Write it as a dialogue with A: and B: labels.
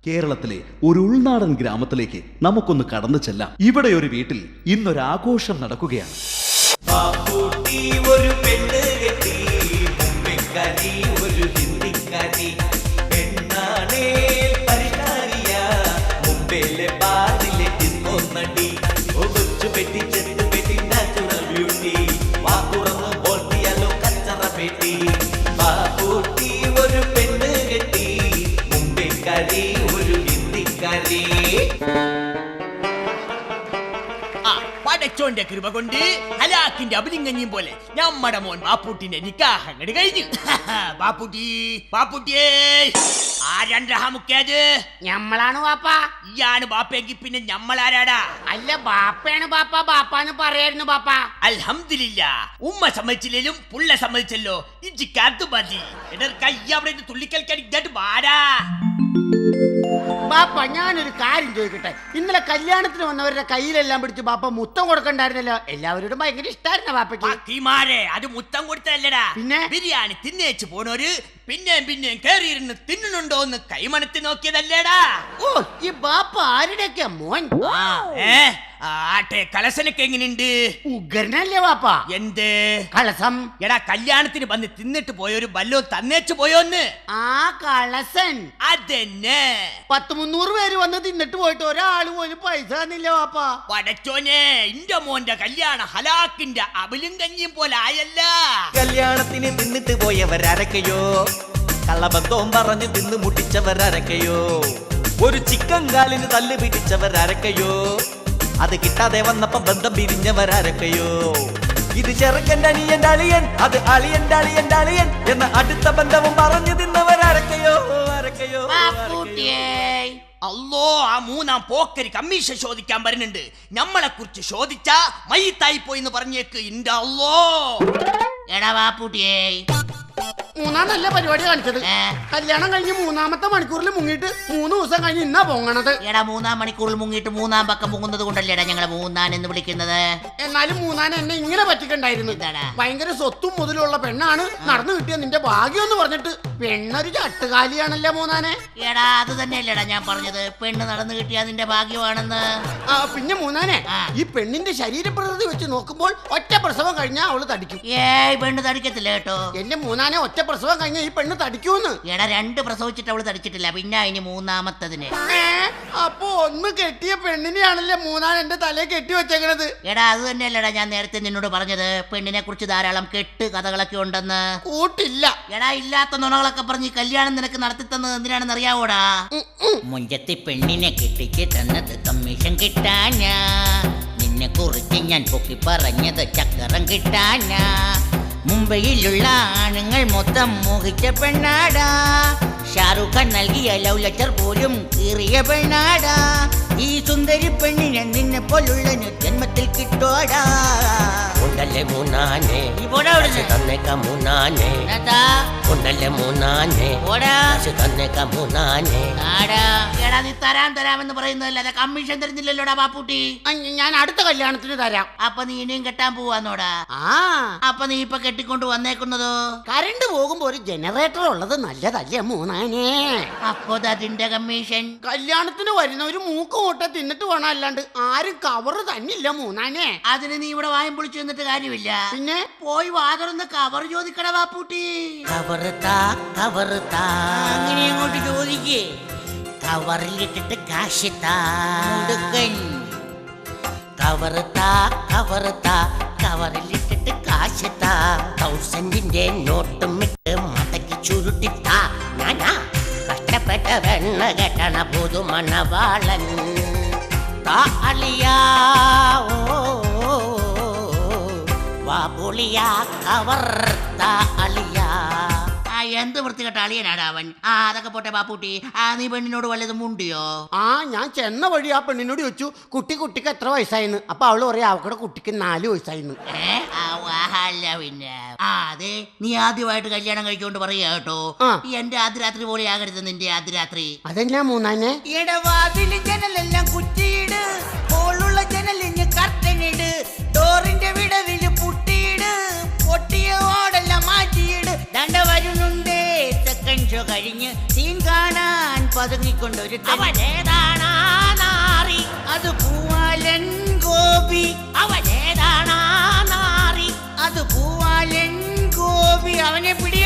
A: കേരളത്തിലെ ഒരു ഉൾനാടൻ ഗ്രാമത്തിലേക്ക് നമുക്കൊന്ന് കടന്നു ചെല്ലാം. ഇവിടെ ഒരു വീട്ടിൽ ഇന്നൊരാഘോഷം നടക്കുകയാണ്.
B: ഒരു പെണ്ണ് കെട്ടി മുമ്പെക്കാരി ഒരു ഹിന്ദിക്കാരി പെണ്ണാണേ പരിഹാരിയ മുമ്പേലെ ബാറിലെ തിന്നൊന്നടി ഒളിച്ചു പെട്ടി ചെത്ത് പെട്ടി നാച്ചുറൽ ബ്യൂട്ടി വാക്കുറന്ന് പോട്ടിയാലോ കച്ചറ പെട്ടി ബാപ്പൂട്ടി ഒരു പെണ്ണ് കെട്ടി മുമ്പെക്കാരി ഒരു ഹിന്ദിക്കാരി.
C: പടച്ചോന്റെ കൃപ കൊണ്ട് ഹലാക്കിന്റെ അഭിലിംഗഞ്ഞിയും പോലെ നമ്മടെ മോൻ ബാപ്പൂട്ടിന്റെ നിക്കാഹ് അങ്ങട് കഴിഞ്ഞു. ബാപ്പൂട്ടി ബാപ്പൂട്ടിയേ ആരണ്ടത്
D: ഞമ്മളാണ് ബാപ്പ.
C: ഇയാണ് ബാപ്പയെങ്കിൽ പിന്നെ ഞമ്മളാരാടാ?
D: അല്ല ബാപ്പയാണ് ബാപ്പ, ബാപ്പാന്ന് പറയായിരുന്നു ബാപ്പ.
C: അൽഹംദുലില്ലാ ഉമ്മ സമ്മതിച്ചില്ലേലും പുള്ള സമ്മതിച്ചല്ലോ. ഇജിക്കാത്തു മതി എടർ കൈ അവിടെ തുള്ളിക്കൽക്കാൻ ഇങ്ങോട്ട് വാടാ.
D: ബാപ്പ ഞാനൊരു കാര്യം ചോദിക്കട്ടെ, ഇന്നലെ കല്യാണത്തിന് വന്നവരുടെ കയ്യിലെല്ലാം പിടിച്ച് ബാപ്പ മുത്തം കൊടുക്കണ്ടായിരുന്നല്ലോ? എല്ലാവരോടും ഭയങ്കര ഇഷ്ടമായിരുന്ന ബാപ്പയ്ക്ക്.
C: അത് മുത്തം കൊടുത്തല്ലടാ,
D: പിന്നെ
C: ബിരിയാണി തിന്നേച്ചു പോണോര് പിന്നെയും പിന്നെയും കേറിയിരുന്ന് തിന്നുന്നുണ്ടോ എന്ന് കൈമണത്തി നോക്കിയതല്ലേടാ.
D: ഓ ഈ ബാപ്പ ആരുടെയൊക്കെ മോൻ?
C: ആട്ടെ കലസനൊക്കെ എങ്ങനെയുണ്ട്?
D: ഉഗ്രനല്ലേ ബാപ്പ?
C: എന്ത്
D: കളസം?
C: എടാ കല്യാണത്തിന് വന്ന് തിന്നിട്ട് പോയൊരു വല്ലോ തന്നേച്ചു പോയോന്ന്?
D: ആ കളസൻ
C: അതെന്നെ.
D: 100-300 പേര് വന്ന് തിന്നിട്ട് പോയിട്ട് ഒരാള് പോലും പൈസ തന്നില്ല ബാപ്പ.
C: പടച്ചോനെ ഇന്റെ മോന്റെ കല്യാണ ഹലാക്കിന്റെ അബിലും കഞ്ഞിയും പോലെ ആയല്ല.
B: കല്യാണത്തിന് തിന്നിട്ട് പോയവരരക്കയോ കള്ളബന്ധവും പറഞ്ഞ് തിന്ന് മുട്ടിച്ചവരരക്കയോ ഒരു ചിക്കൻ കാലിന് തല്ല് പിടിച്ചവരരക്കയോ അത് കിട്ടാതെ വന്നപ്പോ ബന്ധം പിരിഞ്ഞവരരക്കയോ ഇത് ചെറുക്കൻ്റെ അനിയൻ്റെ അളിയൻ അത് അളിയൻ്റെ അളിയൻ്റെ അളിയൻ എന്ന അടുത്ത ബന്ധവും പറഞ്ഞു തിന്നവരരക്കയോ അരക്കയോ.
C: അല്ലോ ആ മൂന്നാം പോക്കരി കമ്മീഷൻ ചോദിക്കാൻ വരുന്നുണ്ട്. നമ്മളെ കുറിച്ച് ചോദിച്ചാ മയ്യത്തായി പോയിന്ന് പറഞ്ഞേക്ക്. ഇന്റെ അല്ലോ
D: എടാ ബാപ്പൂട്ടിയേ, മൂന്നാം നല്ല പരിപാടി കാണിച്ചത്. കല്യാണം കഴിഞ്ഞ് 3-ാമത്തെ മണിക്കൂറിൽ മുങ്ങിയിട്ട് 3 ദിവസം കഴിഞ്ഞ് ഇന്നാ പൊങ്ങണത്.
E: എടാ 3-ാം മണിക്കൂറിൽ മുങ്ങിയിട്ട് 3-ാം പക്കം പൊങ്ങുന്നത് കൊണ്ടല്ലേടാ ഞങ്ങളെ മൂന്നാൻ എന്ന് വിളിക്കുന്നത്.
D: എന്നാലും മൂന്നാൻ എന്നെ ഇങ്ങനെ പറ്റിക്കണ്ടായിരുന്നു. ഭയങ്കര സ്വത്തും മുതലുള്ള പെണ്ണാണ്, നടന്നു കിട്ടിയ നിന്റെ ഭാഗ്യം എന്ന് പറഞ്ഞിട്ട് പെണ്ണൊരു ചട്ടുകാലിയാണല്ലേ മൂന്നാനെ.
E: എടാ അത് തന്നെയല്ലേടാ ഞാൻ പറഞ്ഞത്, പെണ്ണ് നടന്നു കിട്ടിയ അതിന്റെ ഭാഗ്യമാണെന്ന്.
D: പിന്നെ മൂന്നാനെ ഈ പെണ്ണിന്റെ ശരീരപ്രകൃതി വെച്ച് നോക്കുമ്പോൾ ഒറ്റ പ്രസവം കഴിഞ്ഞാൽ അവള് തടിക്കും.
E: ഏയ് പെണ്ണ് തടിക്കത്തില്ല കേട്ടോ.
D: എന്റെ മൂന്നാനെ ഒറ്റ പ്രസവം കഴിഞ്ഞാൽ ഈ പെണ്ണ് തടിക്കൂന്ന്.
E: എടാ 2 പ്രസവിച്ചിട്ട് അവള് തടിച്ചിട്ടില്ല, പിന്നെ ഇനി 3-ാമത്തതിന്.
D: അപ്പൊ ഒന്ന് കെട്ടിയ പെണ്ണിനെയാണല്ലേ മൂന്നാൻ എന്റെ തലയെ കെട്ടി വെച്ചേക്കണത്.
E: എടാ അത് തന്നെയല്ലടാ ഞാൻ നേരത്തെ നിന്നോട് പറഞ്ഞത്, പെണ്ണിനെ കുറിച്ച് ധാരാളം കെട്ട് കഥകളൊക്കെ ഉണ്ടെന്ന്.
D: കൂട്ടില്ല.
E: എടാ ഇല്ലാത്ത നുണകളൊക്കെ പറഞ്ഞ് കല്യാണം നിനക്ക് നടത്തി തന്നത് എന്തിനാണെന്ന് അറിയാവോടാ? മുഞ്ചത്തി പെണ്ണിനെ കെട്ടിച്ച് തന്നത് കമ്മീഷൻ കിട്ടാനാ, നിന്നെ കുറിച്ച് ഞാൻ പൊക്കി പറഞ്ഞത് ചക്കരം കിട്ടാനാ. മുംബൈയിലുള്ള ആണുങ്ങൾ മൊത്തം മോഹിച്ച പെണ്ണാടാ, ഷാറുഖ് ഖാൻ നൽകിയ ലവ് ലെറ്റർ പോലും കീറിയ പെണ്ണാടാ. ഈ സുന്ദരി പെണ്ണിനെ നിന്നെ പോലുള്ള ജന്മത്തിൽ കിട്ടോടാ.
F: ഉണ്ടല്ലേ മൂന്നാനെ തന്നേക്ക മൂന്നാനെ ഉണ്ടല്ലേ മൂന്നാനെ തന്നേക്ക മൂന്നാനെ.
E: എടാ നീ തരാമെന്ന് പറയുന്നതല്ലാതെ കമ്മീഷൻ തരുന്നില്ലല്ലോടാ ബാപ്പൂട്ടി.
D: ഞാൻ അടുത്ത കല്യാണത്തിന് തരാം.
E: അപ്പൊ നീ ഇനിയും കെട്ടാൻ പോവാന്നോടാ? അപ്പൊ നീ ഇപ്പൊ കെട്ടിക്കൊണ്ട് വന്നേക്കുന്നതോ?
D: കറണ്ട് പോകുമ്പോ ഒരു ജനറേറ്റർ ഉള്ളത് നല്ലതല്ലേ മൂന്നാനെ?
E: അപ്പൊ അതിന്റെ കമ്മീഷൻ?
D: കല്യാണത്തിന് വരുന്നവര് മൂക്ക് മുട്ട തിന്നിട്ട് വേണം, അല്ലാണ്ട് ആരും കവറ് തന്നില്ല മൂന്നാനെ.
E: അതിന് നീ ഇവിടെ വായും പൊളിച്ചു നിന്നിട്ട് കാര്യമില്ല.
D: പിന്നെ
E: പോയി വാതുറന്ന് കവർ ചോദിക്കട ബാപ്പൂട്ടി.
F: അങ്ങനെ അങ്ങോട്ട് ചോദിക്കേ. കവറിലിട്ടിട്ട് കാശ് കവറിലിട്ടിട്ട് കാശ് 1000ന്റെ നോട്ടും ഇട്ട് മടക്കി ചുരുട്ടിത്താ. ഞാനാ കഷ്ടപ്പെട്ട വെണ്ണ കെട്ടണ പുതുമണവാളൻ താളിയാ. വാപുളിയാ കവർ താളിയാ.
E: എന്ത് വൃത്തികെട്ട അളിയനാടാ അവൻ. അതൊക്കെ പോട്ടെ ബാപ്പൂട്ടി, നീ പെണ്ണിനോട് വല്ലതും മുണ്ടിയോ?
D: ഞാൻ ചെന്ന വഴി ആ പെണ്ണിനോട് ചോദിച്ചു കുട്ടിക്ക് എത്ര വയസ്സായിന്ന്. അപ്പൊ അവള് പറയാ അവക്കടെ കുട്ടിക്ക് 4 വയസ്സായിന്ന്.
E: പിന്നെ അതെ നീ ആദ്യമായിട്ട് കല്യാണം കഴിക്കൊണ്ട് പറയാ കേട്ടോ. എന്റെ ആദ്യരാത്രി പോലെ ആകരുത് നിന്റെ ആദ്യരാത്രി.
D: അതെന്നാ മൂന്നാനെ?
E: ഇടവാതിൽ ജനലെല്ലാം കുറ്റിയിട്, ഹോളുള്ള ജനലിന് കർട്ടനിട്, ഡോറിന്റെ വിടവില് പുട്ടിയിട്, പൊട്ടിയ ഓടെല്ലാം മാറ്റിയിട്. ദണ്ട വരുന്നുണ്ടേ സെക്കൻഡ് ഷോ കഴിഞ്ഞ് സീൻ കാണാൻ പതുങ്ങിക്കൊണ്ടൊരു
F: അവനേതാണാ നാറി
E: അത് പൂവാലൻ ഗോപി
F: അവനേതാണാ നാറി
E: അത് പൂവാലൻ ഗോപി അവനെ പിടി